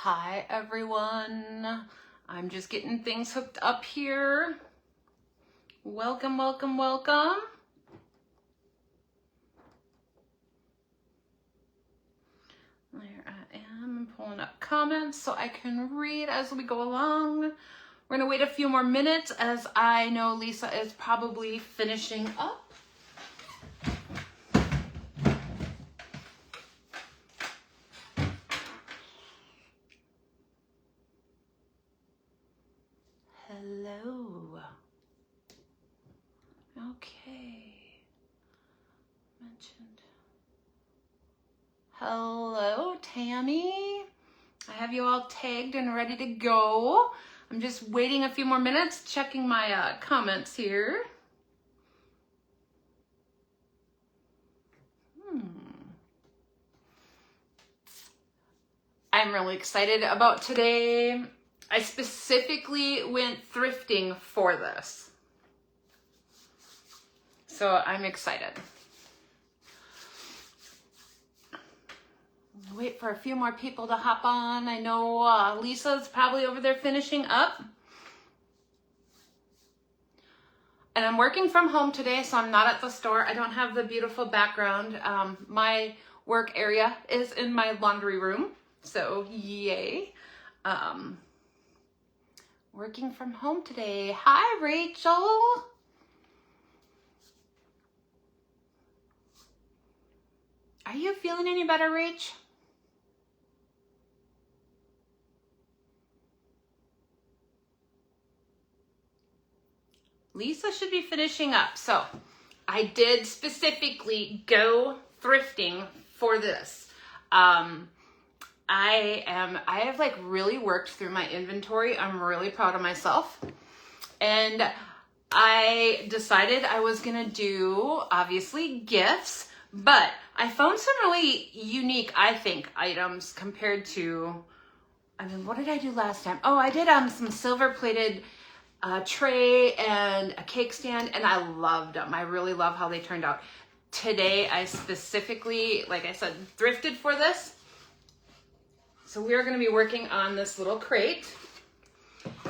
Hi everyone. I'm just getting things hooked up here. Welcome, welcome, welcome. There I am, pulling up comments so I can read as we go along. We're gonna wait a few more minutes as I know Lisa is probably finishing up. Hello. Okay. Mentioned. Hello, Tammy. I have you all tagged and ready to go. I'm just waiting a few more minutes, checking my comments here. I'm really excited about today. I specifically went thrifting for this. So I'm excited. Wait for a few more people to hop on. I know Lisa's probably over there finishing up. And I'm working from home today, so I'm not at the store. I don't have the beautiful background. My work area is in my laundry room, so yay. Working from home today. Hi, Rachel. Are you feeling any better, Rach? Lisa should be finishing up. So I did specifically go thrifting for this. I have like really worked through my inventory. I'm really proud of myself. And I decided I was gonna do obviously gifts, but I found some really unique, I think, items compared to, what did I do last time? Oh, I did some silver plated tray and a cake stand, and I loved them. I really love how they turned out. Today, I specifically, like I said, thrifted for this. So we are going to be working on this little crate.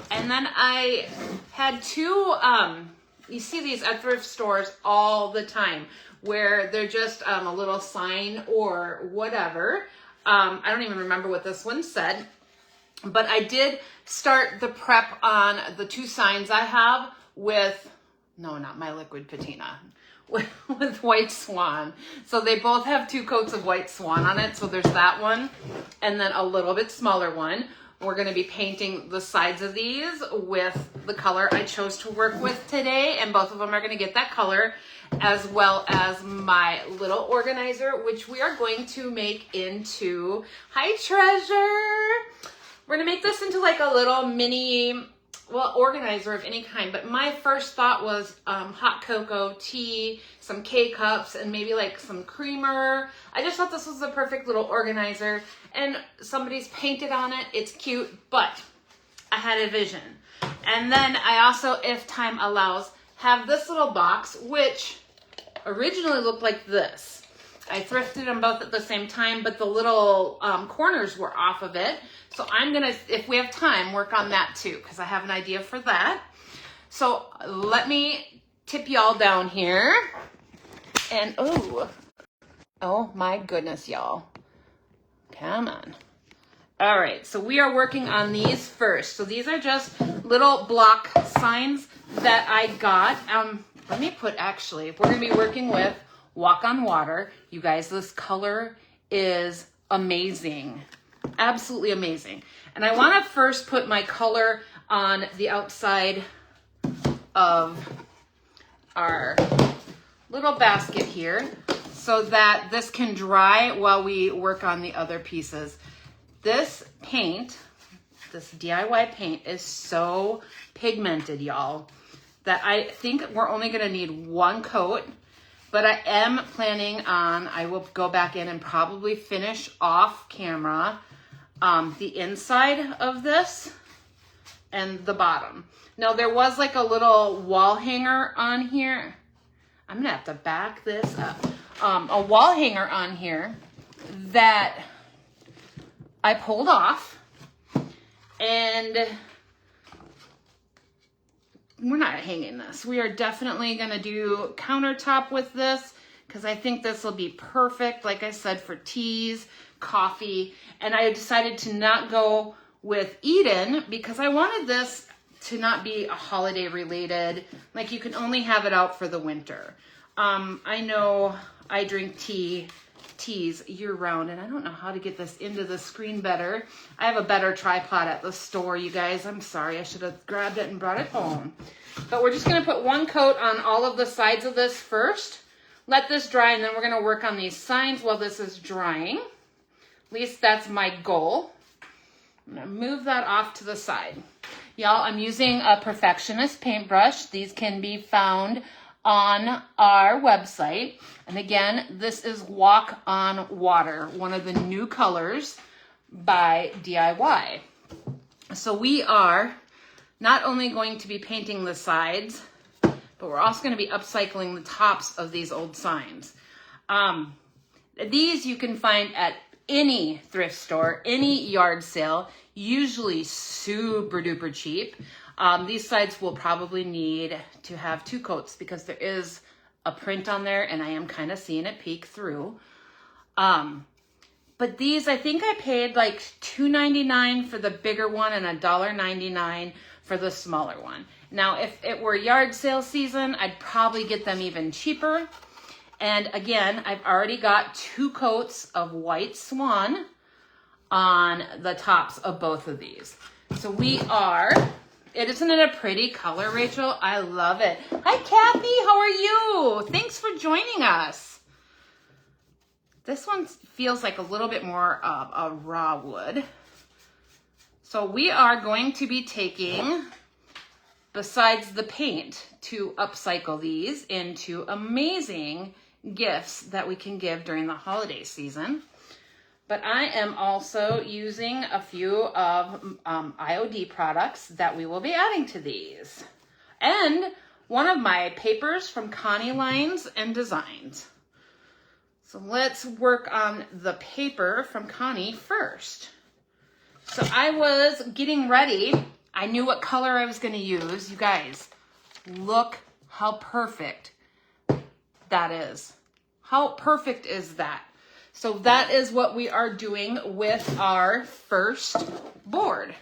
And then I had two, you see these at thrift stores all the time, where they're just a little sign or whatever. I don't even remember what this one said. But I did start the prep on the two signs I have with, no, not My Liquid Patina, with White Swan. So they both have 2 coats of White Swan on it. So there's that one and then a little bit smaller one. We're going to be painting the sides of these with the color I chose to work with today. And both of them are going to get that color, as well as my little organizer, which we are going to make into, hi Treasure. We're gonna make this into like a little mini, organizer of any kind. But my first thought was hot cocoa, tea, some K-cups, and maybe like some creamer. I just thought this was the perfect little organizer. And somebody's painted on it. It's cute, but I had a vision. And then I also, if time allows, have this little box, which originally looked like this. I thrifted them both at the same time, but the little corners were off of it. So I'm gonna, if we have time, work on that too, because I have an idea for that. So let me tip y'all down here. And oh my goodness, y'all. Come on. All right, so we are working on these first. So these are just little block signs that I got. Let me put, actually, we're gonna be working with Walk on Water. You guys, this color is amazing. Absolutely amazing. And I want to first put my color on the outside of our little basket here so that this can dry while we work on the other pieces. This paint, this DIY paint, is so pigmented, y'all, that I think we're only going to need 1 coat. But I am planning on, I will go back in and probably finish off camera the inside of this and the bottom. Now there was like a little wall hanger on here. I'm gonna have to back this up. A wall hanger on here that I pulled off And we're not hanging this. We are definitely gonna do countertop with this because I think this will be perfect, like I said, for teas, coffee. And I decided to not go with Eden because I wanted this to not be a holiday related, like you can only have it out for the winter. I know I drink teas year round, and I don't know how to get this into the screen better. I have a better tripod at the store, you guys. I'm sorry, I should have grabbed it and brought it home. But we're just gonna put one coat on all of the sides of this first. Let this dry, and then we're gonna work on these signs while this is drying. At least that's my goal. I'm gonna move that off to the side. Y'all, I'm using a Perfectionist paintbrush. These can be found on our website. And again, this is Walk on Water, one of the new colors by DIY. So we are not only going to be painting the sides, but we're also going to be upcycling the tops of these old signs. These you can find at any thrift store, any yard sale, usually super duper cheap. These sides will probably need to have 2 coats because there is a print on there and I am kind of seeing it peek through. But these, I think I paid like $2.99 for the bigger one and $1.99 for the smaller one. Now, if it were yard sale season, I'd probably get them even cheaper. And again, I've already got 2 coats of White Swan on the tops of both of these. So isn't it a pretty color, Rachel? I love it. Hi, Kathy, how are you? Thanks for joining us. This one feels like a little bit more of a raw wood. So we are going to be taking, besides the paint, to upcycle these into amazing gifts that we can give during the holiday season. But I am also using a few of IOD products that we will be adding to these. And one of my papers from Connie Lines and Designs. So let's work on the paper from Connie first. So I was getting ready. I knew what color I was going to use. You guys, look how perfect that is. How perfect is that? So that is what we are doing with our first board.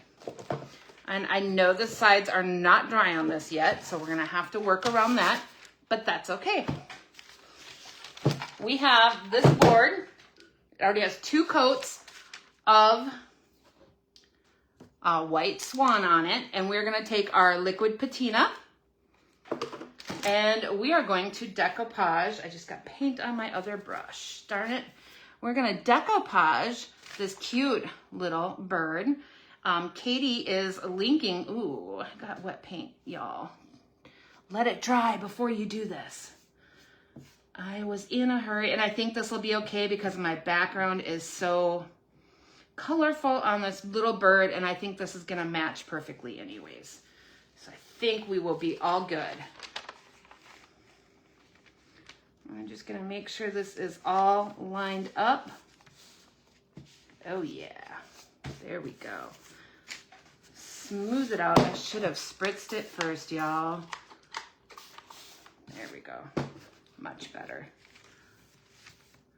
And I know the sides are not dry on this yet, so we're gonna have to work around that, but that's okay. We have this board. It already has 2 coats of White Swan on it, and we're gonna take our liquid patina and we are going to decoupage. I just got paint on my other brush, darn it. We're gonna decoupage this cute little bird. Katie is linking, ooh, I got wet paint, y'all. Let it dry before you do this. I was in a hurry, and I think this will be okay because my background is so colorful on this little bird, and I think this is gonna match perfectly anyways. So I think we will be all good. I'm just gonna make sure this is all lined up. Oh yeah, there we go. Smooth it out. I should have spritzed it first, y'all. There we go, much better.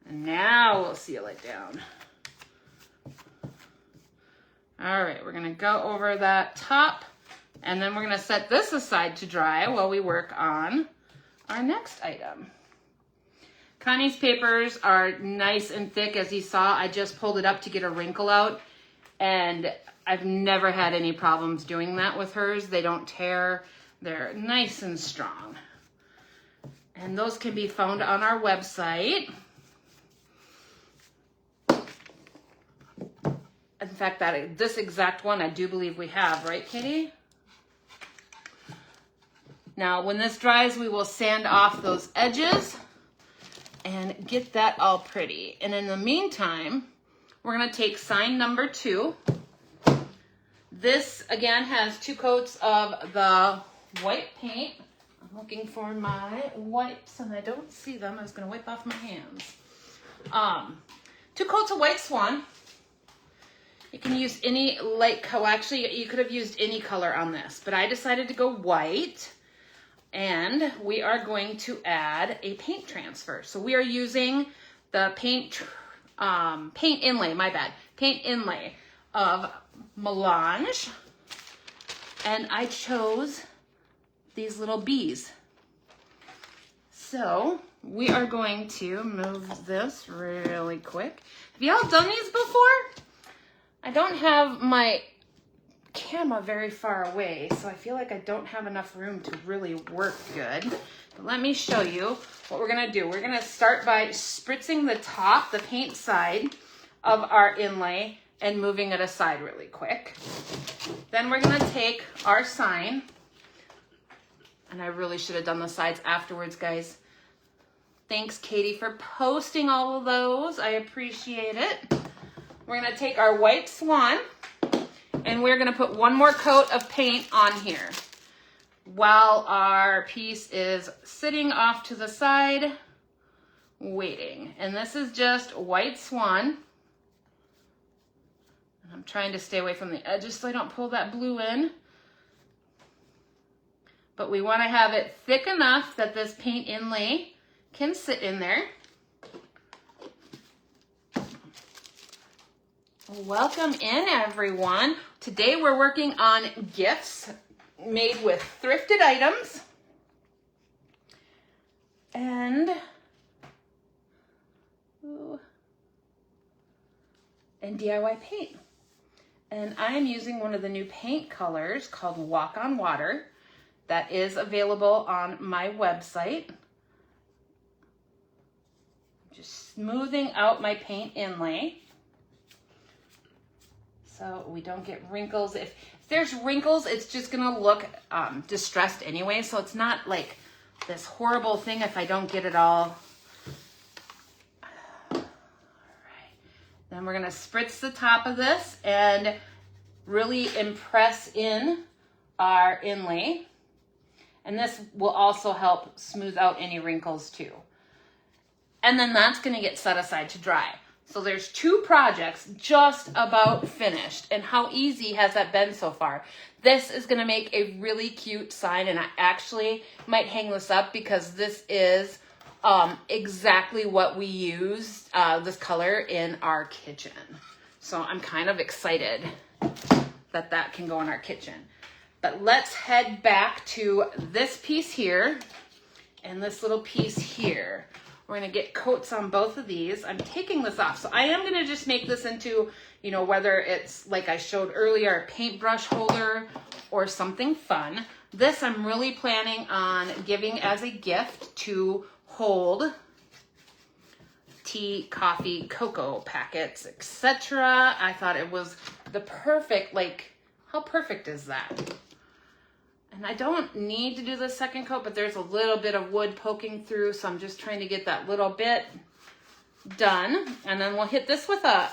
And now we'll seal it down. All right, we're gonna go over that top, and then we're gonna set this aside to dry while we work on our next item. Connie's papers are nice and thick. As you saw, I just pulled it up to get a wrinkle out, and I've never had any problems doing that with hers. They don't tear. They're nice and strong. And those can be found on our website. In fact, this exact one I do believe we have, right, Katie? Now, when this dries, we will sand off those edges and get that all pretty. And in the meantime, we're gonna take sign number 2. This, again, has 2 coats of the white paint. I'm looking for my wipes and I don't see them. I was gonna wipe off my hands. 2 coats of White Swan. You can use any light color. Actually, you could have used any color on this, but I decided to go white. And we are going to add a paint transfer. So we are using the paint inlay of Melange. And I chose these little bees. So we are going to move this really quick. Have y'all done these before? I don't have my camera very far away, so I feel like I don't have enough room to really work good. But let me show you what we're gonna do. We're gonna start by spritzing the top, the paint side of our inlay and moving it aside really quick. Then we're gonna take our sign, and I really should have done the sides afterwards, guys. Thanks, Katie, for posting all of those. I appreciate it. We're gonna take our white swan, and we're gonna put one more coat of paint on here while our piece is sitting off to the side, waiting. And this is just white swan. And I'm trying to stay away from the edges so I don't pull that blue in. But we wanna have it thick enough that this paint inlay can sit in there. Welcome in, everyone. Today we're working on gifts made with thrifted items and DIY paint. And I am using one of the new paint colors called Walk on Water that is available on my website. Just smoothing out my paint inlay so we don't get wrinkles. If there's wrinkles, it's just gonna look distressed anyway, so it's not like this horrible thing if I don't get it all. All right. Then we're gonna spritz the top of this and really impress in our inlay. And this will also help smooth out any wrinkles too. And then that's gonna get set aside to dry. So there's two projects just about finished. And how easy has that been so far? This is gonna make a really cute sign, and I actually might hang this up because this is exactly what we used, this color, in our kitchen. So I'm kind of excited that that can go in our kitchen. But let's head back to this piece here and this little piece here. We're gonna get coats on both of these. I'm taking this off. So I am gonna just make this into, you know, whether it's like I showed earlier, a paintbrush holder or something fun. This I'm really planning on giving as a gift to hold tea, coffee, cocoa packets, etc. I thought it was the perfect, like, how perfect is that? And I don't need to do the second coat, but there's a little bit of wood poking through, so I'm just trying to get that little bit done. And then we'll hit this with the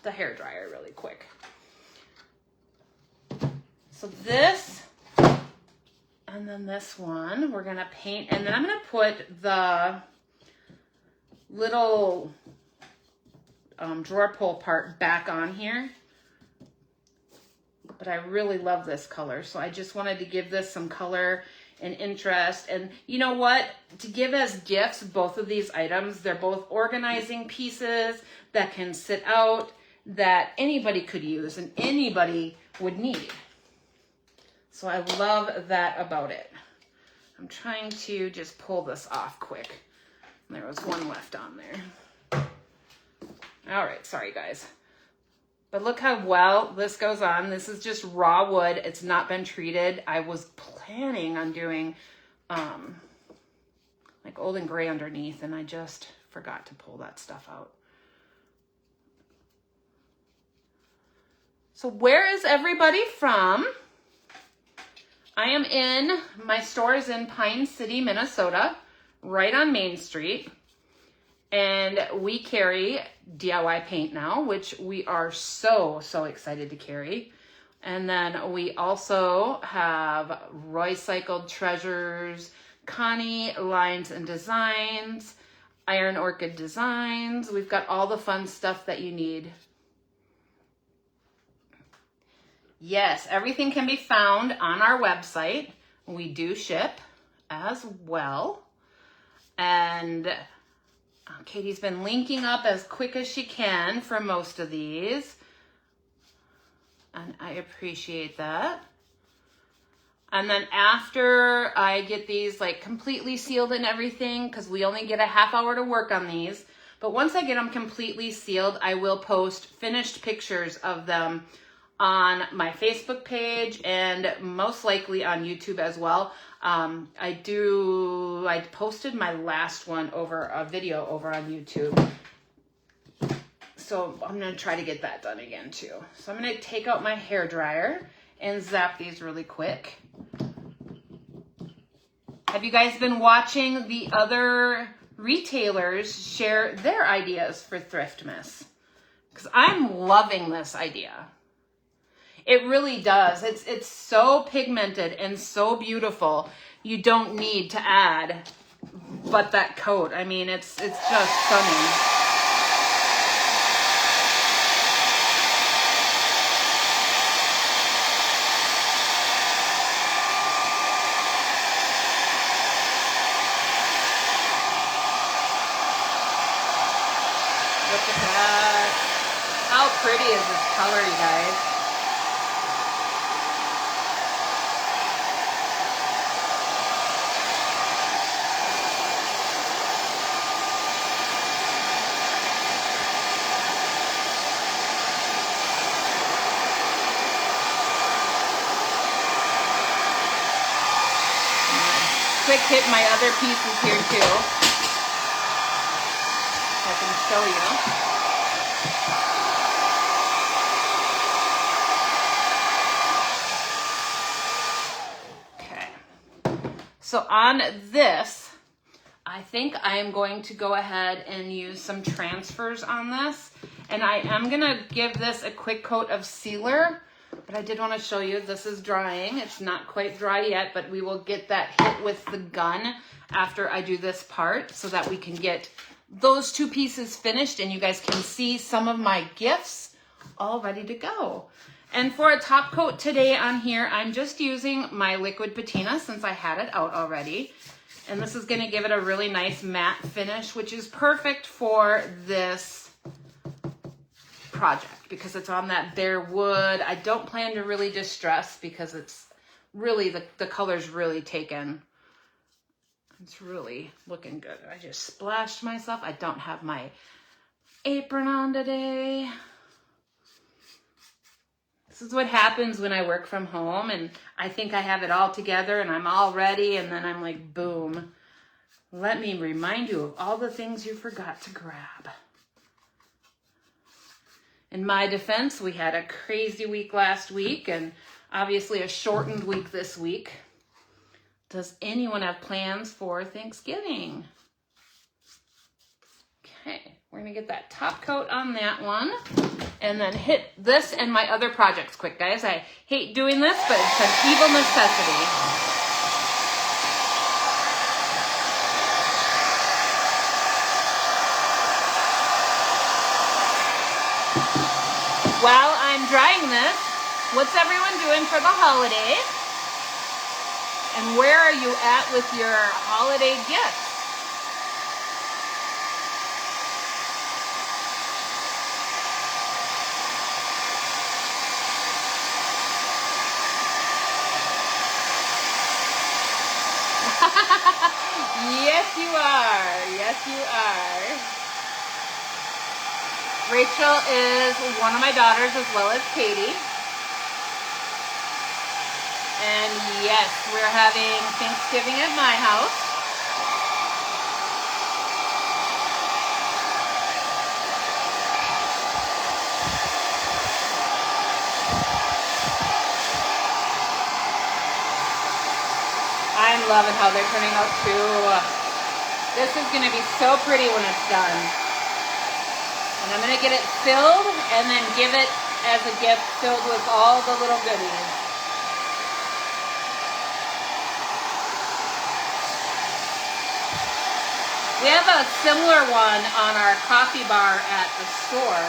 hairdryer really quick. So this, and then this one, we're gonna paint, and then I'm gonna put the little drawer pull part back on here. But I really love this color, so I just wanted to give this some color and interest. And you know what? To give as gifts, both of these items, they're both organizing pieces that can sit out, that anybody could use and anybody would need. So I love that about it. I'm trying to just pull this off quick. There was one left on there. All right, sorry guys. But look how well this goes on. This is just raw wood. It's not been treated. I was planning on doing like old and gray underneath, and I just forgot to pull that stuff out. So where is everybody from? I am in, my store is in Pine City, Minnesota, right on Main Street. And we carry DIY paint now, which we are so excited to carry. And then we also have Roycycled Treasures, Connie Lines and Designs, Iron Orchid Designs. We've got all the fun stuff that you need. Yes, everything can be found on our website. We do ship as well. And Katie's been linking up as quick as she can for most of these. And I appreciate that. And then after I get these like completely sealed and everything, because we only get a half hour to work on these, but once I get them completely sealed, I will post finished pictures of them on my Facebook page and most likely on YouTube as well. I posted my last one over a video over on YouTube. So I'm going to try to get that done again too. So I'm going to take out my hair dryer and zap these really quick. Have you guys been watching the other retailers share their ideas for Thriftmas? Because I'm loving this idea. It really does. It's so pigmented and so beautiful. You don't need to add but that coat. I mean, it's just stunning. Look at that. How pretty is this color, you guys? Quick hit my other pieces here too. I can show you. Okay. So on this, I think I'm going to go ahead and use some transfers on this. And I am going to give this a quick coat of sealer. But I did want to show you, this is drying. It's not quite dry yet, but we will get that hit with the gun after I do this part so that we can get those two pieces finished and you guys can see some of my gifts all ready to go. And for a top coat today on here, I'm just using my liquid patina since I had it out already. And this is going to give it a really nice matte finish, which is perfect for this project because it's on that bare wood. I don't plan to really distress because it's really, the color's really taken. It's really looking good. I just splashed myself. I don't have my apron on today. This is what happens when I work from home and I think I have it all together and I'm all ready and then I'm like, boom. Let me remind you of all the things you forgot to grab. In my defense, we had a crazy week last week and obviously a shortened week this week. Does anyone have plans for Thanksgiving? Okay, we're gonna get that top coat on that one and then hit this and my other projects quick, guys. I hate doing this, but it's an evil necessity. While I'm drying this, what's everyone doing for the holidays? And where are you at with your holiday gifts? Yes, you are. Yes, you are. Rachel is one of my daughters as well as Katie. And yes, we're having Thanksgiving at my house. I'm loving how they're turning out too. This is going to be so pretty when it's done. And I'm going to get it filled and then give it as a gift filled with all the little goodies. We have a similar one on our coffee bar at the store.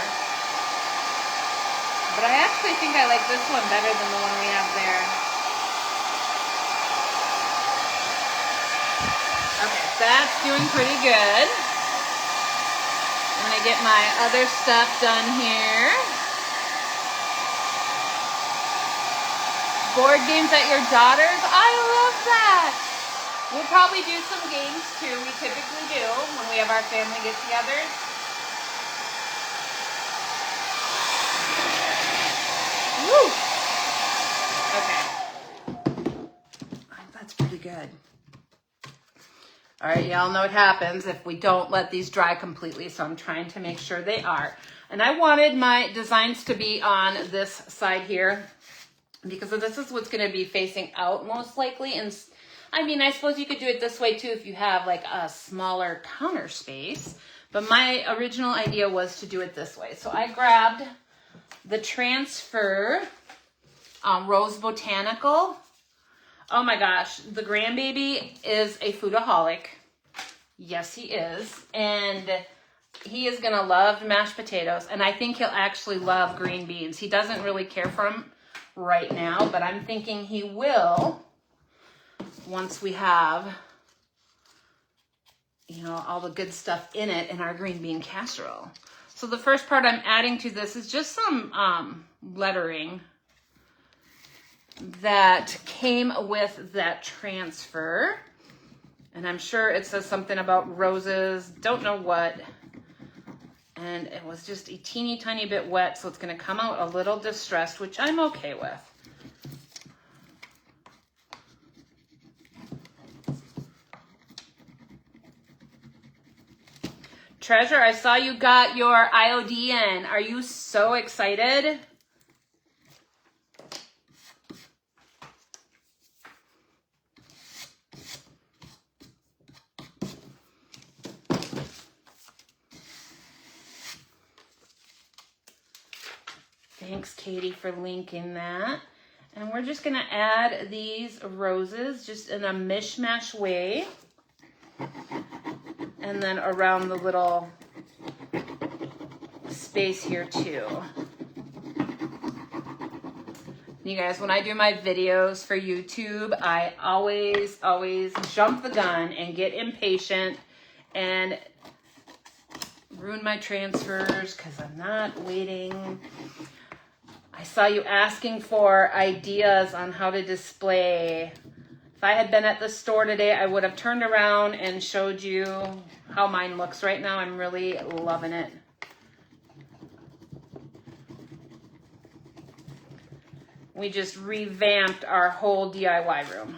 but I actually think I like this one better than the one we have there. Okay, that's doing pretty good. I'm gonna get my other stuff done here. Board games at your daughter's? I love that. We'll probably do some games too. We typically do when we have our family get-togethers. Woo! Okay. That's pretty good. All right, y'all know what happens if we don't let these dry completely, so I'm trying to make sure they are. And I wanted my designs to be on this side here because this is what's going to be facing out most likely. And I mean, I suppose you could do it this way too if you have like a smaller counter space. But my original idea was to do it this way. So I grabbed the Transfer Rose Botanical. Oh my gosh, the grandbaby is a foodaholic. Yes, he is. And he is going to love mashed potatoes. And I think he'll actually love green beans. He doesn't really care for them right now, but I'm thinking he will once we have, you know, all the good stuff in it in our green bean casserole. So the first part I'm adding to this is just some lettering that came with that Transfer. And I'm sure it says something about roses, don't know what. And it was just a teeny tiny bit wet, so it's going to come out a little distressed, which I'm okay with. Treasure, I saw you got your IOD in. Are you so excited? Thanks, Katie, for linking that. And we're just going to add these roses just in a mishmash way. And then around the little space here too. You guys, when I do my videos for YouTube, I always jump the gun and get impatient and ruin my transfers because I'm not waiting. I saw you asking for ideas on how to display. If I had been at the store today, I would have turned around and showed you how mine looks right now. I'm really loving it. We just revamped our whole DIY room.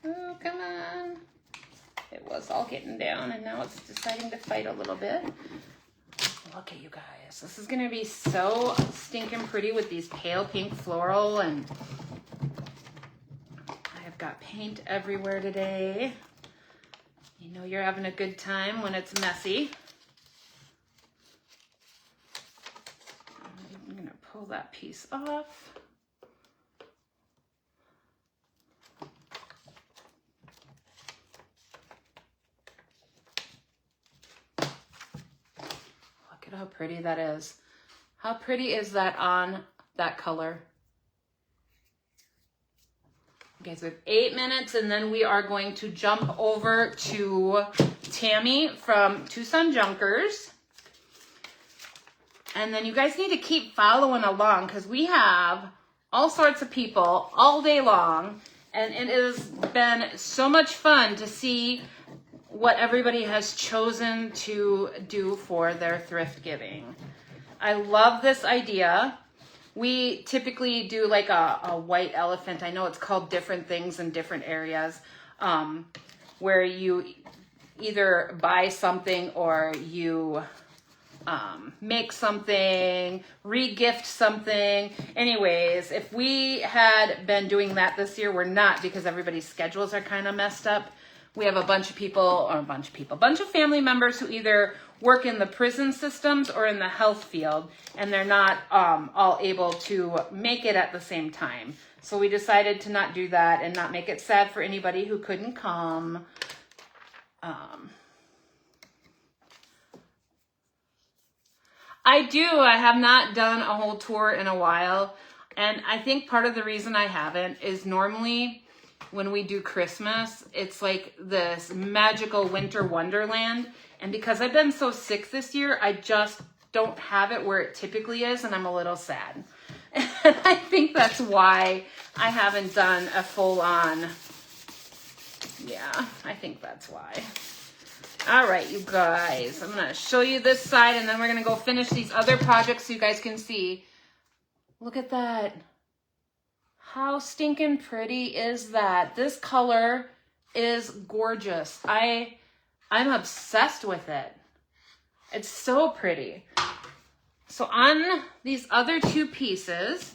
Oh, come on. It was all getting down, and now it's deciding to fight a little bit. Look at you guys. This is going to be so stinking pretty with these pale pink floral, and I've got paint everywhere today. You know you're having a good time when it's messy. I'm going to pull that piece off. Look at how pretty that is. How pretty is that on that color? Okay, so we have 8 minutes, and then we are going to jump over to Tammy from Tucson Junkers. And then you guys need to keep following along because we have all sorts of people all day long, and it has been so much fun to see what everybody has chosen to do for their thrift giving. I love this idea. We typically do like a white elephant. I know it's called different things in different areas, where you either buy something or you make something, re-gift something. Anyways, if we had been doing that this year, we're not because everybody's schedules are kind of messed up. We have a bunch of people, or a bunch of family members who either work in the prison systems or in the health field, and they're not all able to make it at the same time. So we decided to not do that and not make it sad for anybody who couldn't come. I have not done a whole tour in a while. And I think part of the reason I haven't is normally when we do Christmas, it's like this magical winter wonderland. And because I've been so sick this year, I just don't have it where it typically is, and I'm a little sad. And I think that's why I haven't done a full-on, yeah, I think that's why. All right, you guys, I'm going to show you this side, and then we're going to go finish these other projects so you guys can see. Look at that. How stinking pretty is that? This color is gorgeous. I'm obsessed with it. It's so pretty. So on these other two pieces,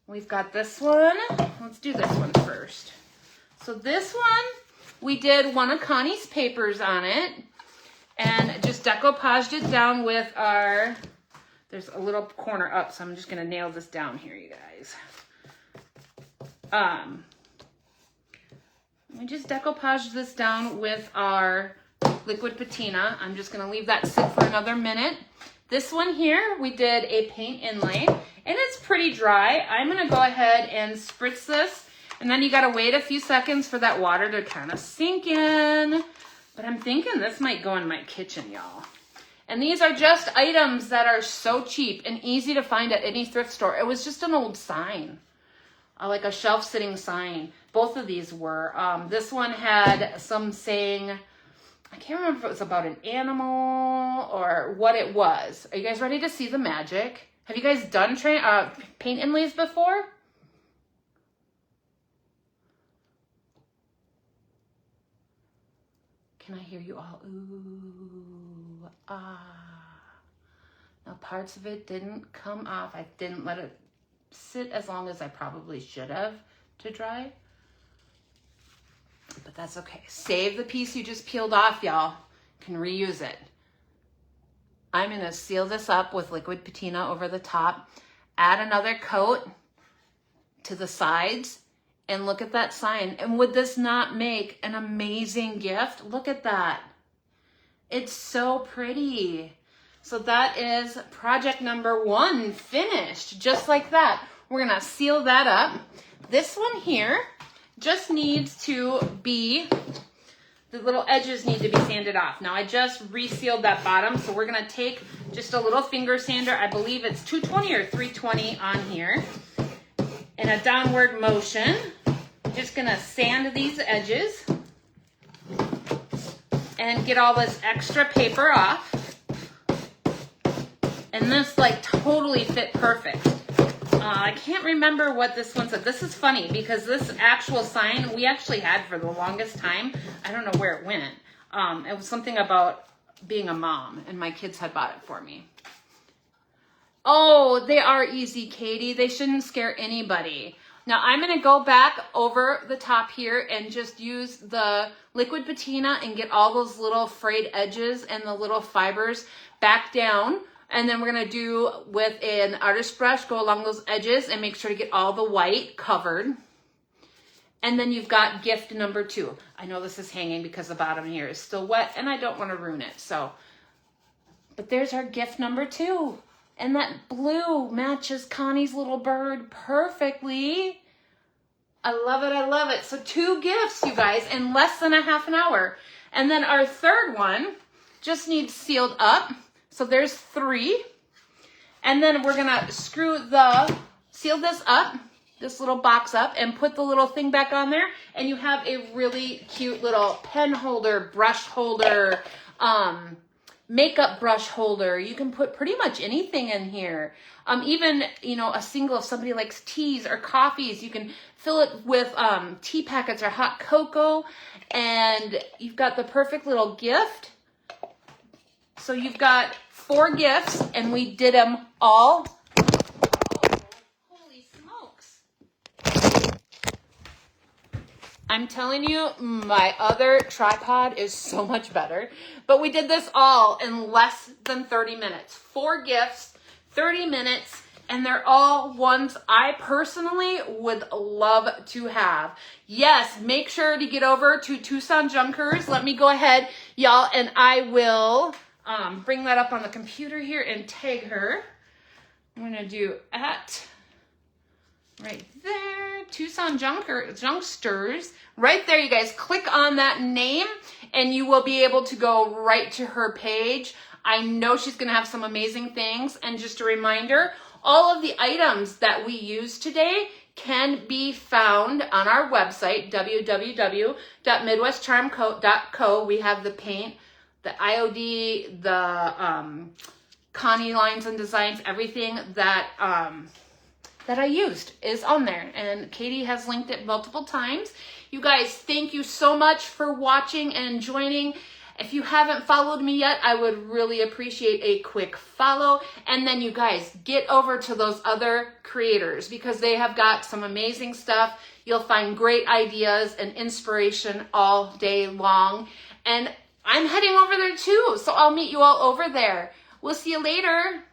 we've got this one. Let's do this one first. So this one, we did one of Connie's papers on it and just decoupaged it down with our, there's a little corner up, so I'm just gonna nail this down here, you guys. We just decoupaged this down with our liquid patina. I'm just gonna leave that sit for another minute. This one here, we did a paint inlay, and it's pretty dry. I'm gonna go ahead and spritz this, and then you gotta wait a few seconds for that water to kind of sink in. But I'm thinking this might go in my kitchen, y'all. And these are just items that are so cheap and easy to find at any thrift store. It was just an old sign, like a shelf-sitting sign. Both of these were. This one had some saying, I can't remember if it was about an animal or what it was. Are you guys ready to see the magic? Have you guys done paint inlays before? Can I hear you all? Ooh, ah. Now parts of it didn't come off. I didn't let it sit as long as I probably should have to dry. But that's okay. Save the piece you just peeled off, y'all. Can reuse it. I'm gonna seal this up with liquid patina over the top. Add another coat to the sides. And look at that sign. And would this not make an amazing gift? Look at that. It's so pretty. So that is project number 1 finished, just like that. We're gonna seal that up. This one here just needs to be, the little edges need to be sanded off. Now I just resealed that bottom, so we're gonna take just a little finger sander. I believe it's 220 or 320 on here. In a downward motion, just gonna sand these edges and get all this extra paper off. And this like totally fit perfect. I can't remember what this one said. This is funny because this actual sign we actually had for the longest time. I don't know where it went. It was something about being a mom, and my kids had bought it for me. Oh, they are easy, Katie. They shouldn't scare anybody. Now I'm gonna go back over the top here and just use the liquid patina and get all those little frayed edges and the little fibers back down. And then we're gonna do with an artist brush, go along those edges and make sure to get all the white covered. And then you've got gift number 2. I know this is hanging because the bottom here is still wet and I don't wanna ruin it, so. But there's our gift number 2. And that blue matches Connie's little bird perfectly. I love it, I love it. So 2 gifts, you guys, in less than a half an hour. And then our third one just needs sealed up. So there's 3. And then we're gonna seal this up, this little box up, and put the little thing back on there. And you have a really cute little pen holder, brush holder, makeup brush holder. You can put pretty much anything in here. Even, you know, a single, if somebody likes teas or coffees, you can fill it with tea packets or hot cocoa, and you've got the perfect little gift. So you've got 4 gifts, and we did them all. Oh, holy smokes. I'm telling you, my other tripod is so much better. But we did this all in less than 30 minutes. 4 gifts, 30 minutes, and they're all ones I personally would love to have. Yes, make sure to get over to Tucson Junkers. Let me go ahead, y'all, and I will bring that up on the computer here and tag her. I'm going to do at... right there, Tucson Junksters. Right there, you guys. Click on that name and you will be able to go right to her page. I know she's going to have some amazing things. And just a reminder, all of the items that we use today can be found on our website, www.midwestcharmco.co. We have the paint, the IOD, the Connie lines and designs, everything that I used is on there, and Katie has linked it multiple times. You guys, thank you so much for watching and joining. If you haven't followed me yet, I would really appreciate a quick follow. And then you guys get over to those other creators because they have got some amazing stuff. You'll find great ideas and inspiration all day long. And I'm heading over there too, so I'll meet you all over there. We'll see you later.